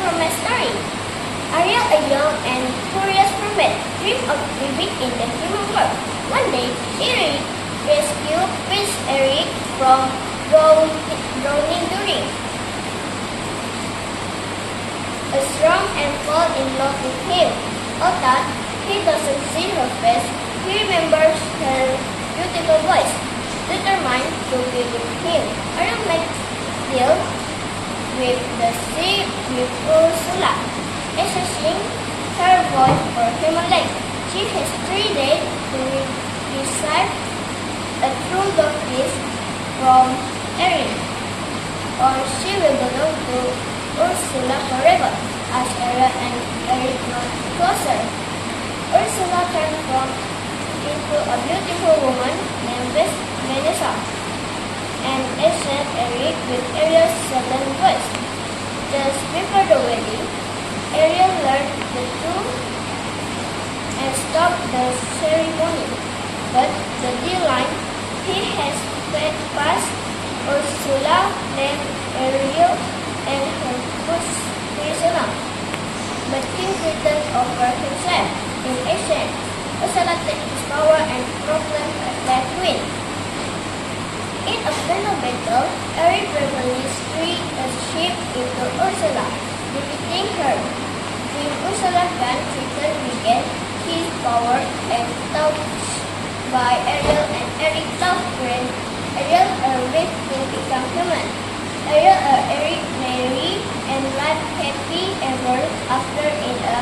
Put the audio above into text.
for my story. Ariel, a young and curious mermaid, dreamed of living in the human world. One day, she rescued Prince Eric from drowning during a storm and fall in love with him. Although he doesn't see her face, he remembers her beautiful voice. Determined to be with him, Ariel makes deal with the sea with Ursula, exchanging her voice for human legs. She has 3 days to receive a true love kiss from Eric, or she will belong to Ursula forever. As Ariel and Eric grow closer, Ursula transforms into a beautiful woman named Vanessa, and accepts Eric with Ariel's sudden voice. Just before the wedding, Ariel learned the truth and stopped the ceremony, but the deadline he has passed. Ursula named Ariel and her first prisoner, but King returned over himself. In exchange, Ursula takes his power and proclaims a black queen. In a final battle, Eric bravely threw a ship into Ursula, defeating her. When Ursula can regain his power and touched by Ariel and Eric love when Ariel wished to become human. Ariel and Eric marry and live happy ever after in a